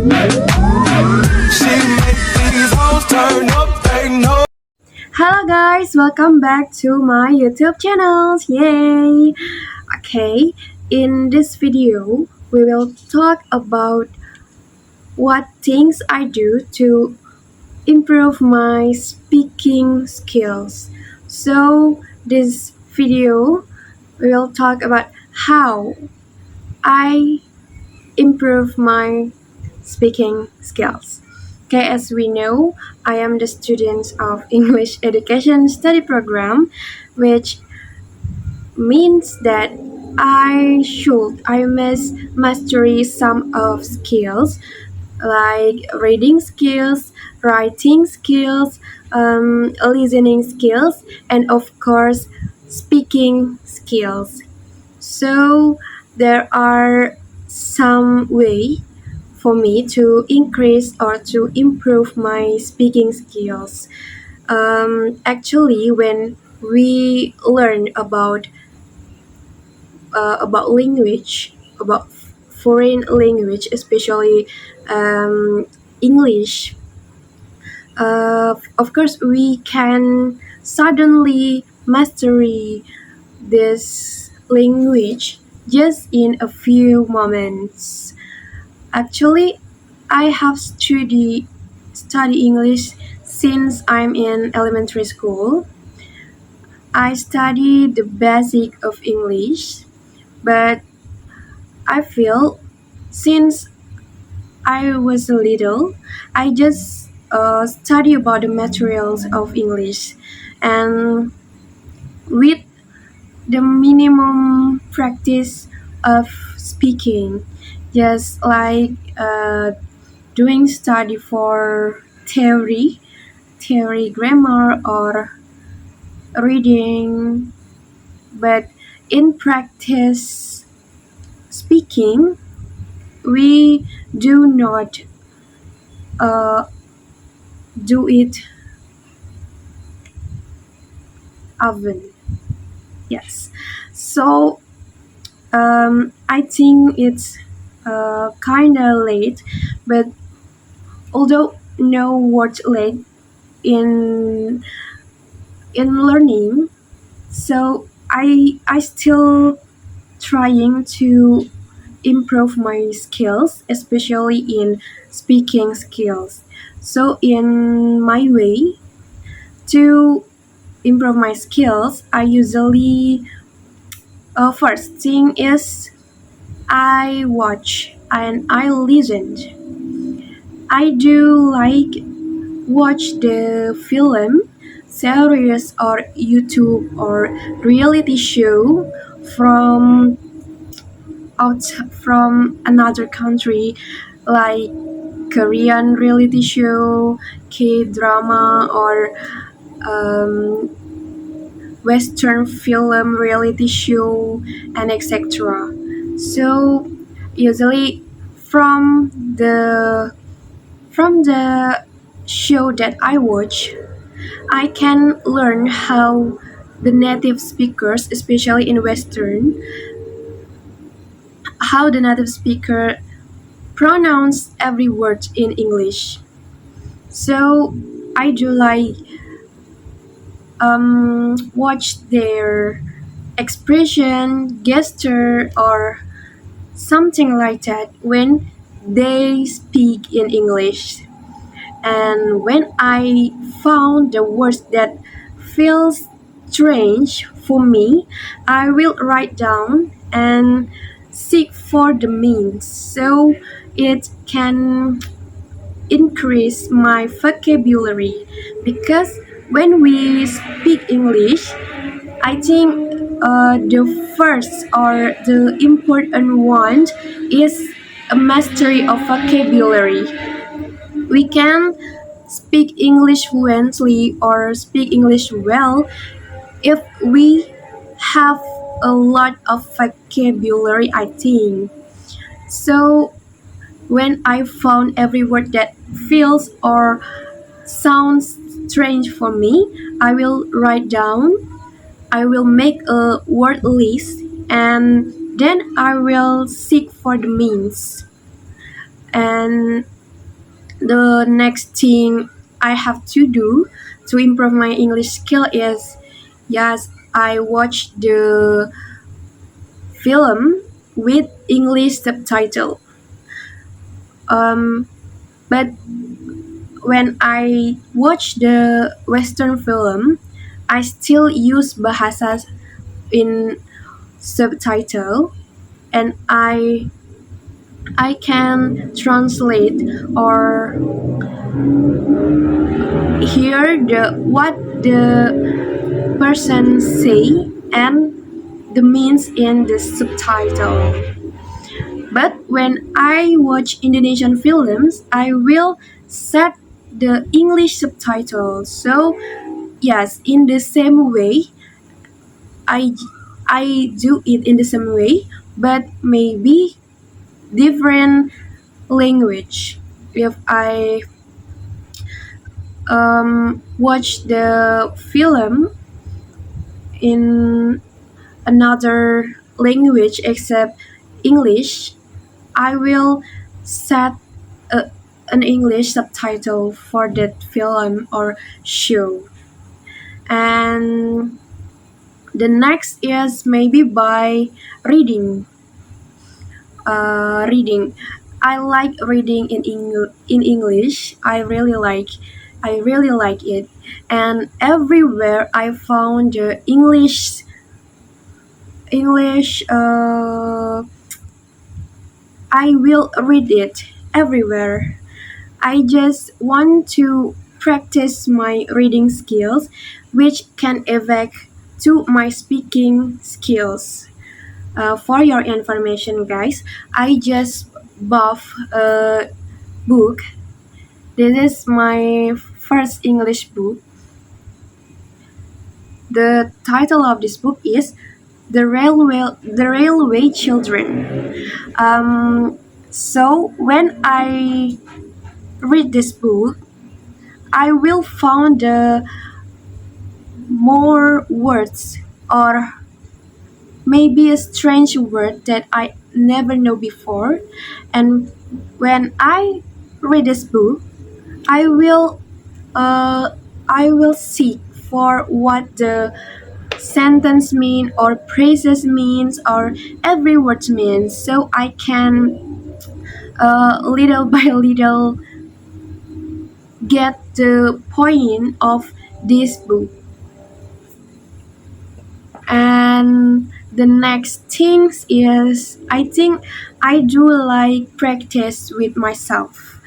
She make these hoes turn up, they know. Hello guys, welcome back to my YouTube channel. Yay! Okay, in this video, we will talk about what things I do to improve my speaking skills. So, this video, we will talk about how I improve my speaking skills. Okay, as we know, I am the student of English Education Study Program, which means that I must mastery some of skills like reading skills, writing skills, listening skills, and of course, speaking skills. So there are some way for me to increase or to improve my speaking skills. Actually, when we learn about language, about foreign language, especially English, of course we can suddenly mastery this language just in a few moments. Actually, I have study English since I'm in elementary school. I study the basic of English, but I feel since I was little, I just study about the materials of English, and with the minimum practice of speaking, just like doing study for theory grammar or reading, but in practice speaking, we do not uh, do it often. Yes. So I think it's kind of late, but although no word late in learning, so I still trying to improve my skills, especially in speaking skills. So in my way to improve my skills, I usually first thing is I watch and I listen. I do like watch the film, series or YouTube or reality show from from another country like Korean reality show, K drama or um, Western film reality show and etc. So usually from the from the show that I watch, I can learn how the native speakers, especially in Western, how the native speaker pronounce every word in English. So I do like watch their expression, gesture, or something like that when they speak in English. And when I found the words that feels strange for me, I will write down and seek for the means so it can increase my vocabulary, because when we speak English, I think the first or the important one is a mastery of vocabulary. We can speak English fluently or speak English well if we have a lot of vocabulary, I think. So when I found every word that feels or sounds strange for me, I will write down, I will make a word list, and then I will seek for the means. And The next thing I have to do to improve my English skill is, yes, I watch the film with English subtitle. Um, but when I watch the Western film, I still use bahasa in subtitle, and I can translate or hear the what the person say and the means in the subtitle. But when I watch Indonesian films, I will set the English subtitles. So yes, in the same way, I I do it in the same way, but maybe different language. If I watch the film in another language except English, I will set a, an English subtitle for that film or show. And the next is maybe by reading. Reading. I like reading in English. I really like it. And everywhere I found the English. I will read it everywhere. I just want to practice my reading skills, which can affect to my speaking skills. For your information, guys, I just bought a book. This is my first English book. The title of this book is The Railway Children. So when I read this book, I will find more words or maybe a strange word that I never know before. And when I read this book, I will uh, I will seek for what the sentence mean or phrases means or every word means, so I can little by little get the point of this book. And the next things is, I think I do like practice with myself.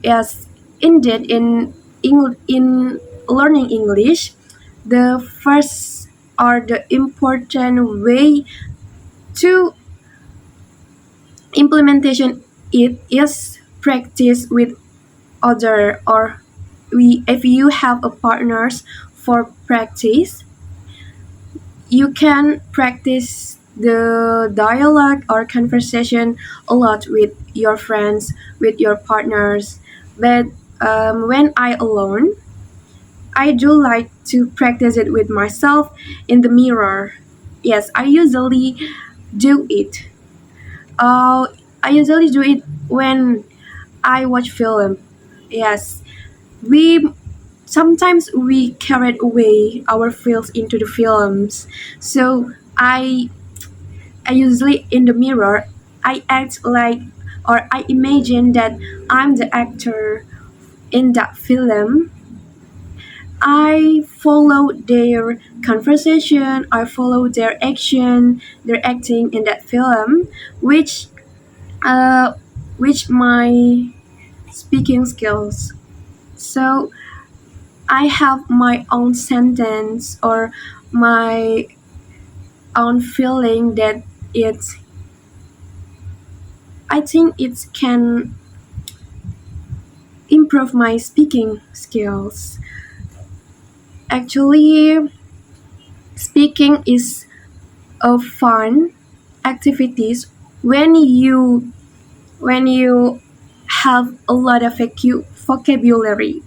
Yes, indeed, in learning English, the first or the important way to implementation it is practice with other, or we if you have a partners for practice, you can practice the dialogue or conversation a lot with your friends, with your partners. But when I alone, I do like to practice it with myself in the mirror. Yes, I usually do it. uh, I usually do it when I watch film. Yes, we sometimes we carried away our feels into the films. So I usually in the mirror I act like, or I imagine that I'm the actor in that film. I follow their conversation, I follow their action, their acting in that film, which uh, which my speaking skills. So I have my own sentence or my own feeling that it's I think it can improve my speaking skills. Actually, speaking is a fun activities when you have a lot of vocabulary,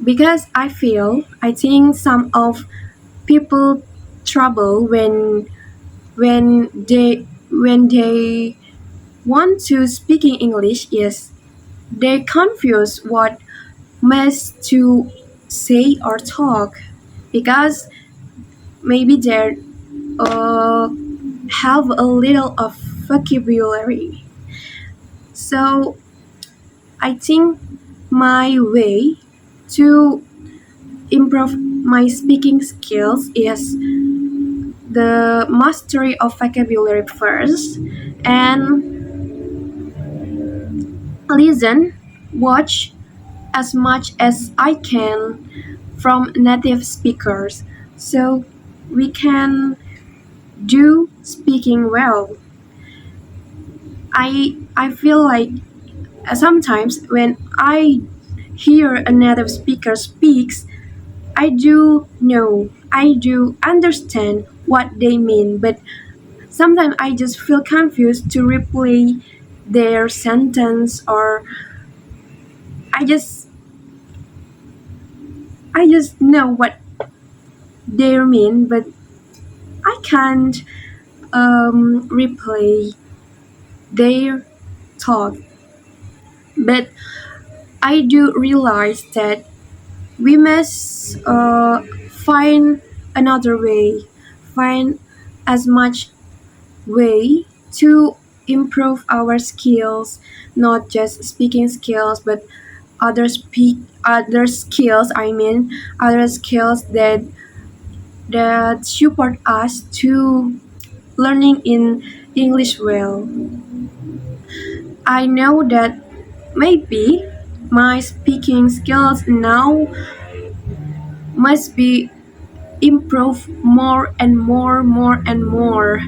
because I think some of people trouble when they want to speaking English is they confuse what must to say or talk because maybe they uh, have a little of vocabulary. So I think my way to improve my speaking skills is the mastery of vocabulary first and listen, watch as much as I can from native speakers so we can do speaking well. I feel like sometimes when I hear a native speaker speaks, I do understand what they mean, but sometimes I just feel confused to replay their sentence or I just I just know what they mean, but I can't replay their talk. But I do realize that we must find another way, find as much way to improve our skills, not just speaking skills, but other skills. I mean, other skills that support us to learning in English well. I know that maybe my speaking skills now must be improved more and more and more.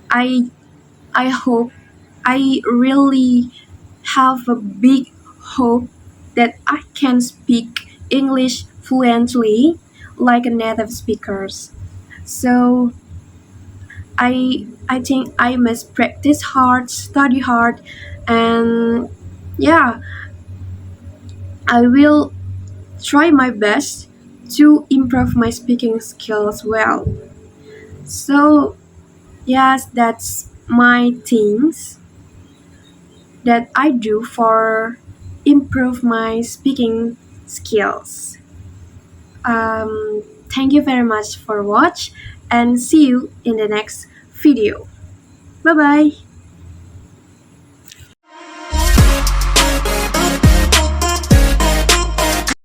I I hope I really have a big hope that I can speak English fluently like a native speakers. So I think I must practice hard, study hard, and yeah, I will try my best to improve my speaking skills well. So yes, that's my things that I do for improve my speaking skills. Thank you very much for watch and see you in the next video. Bye bye.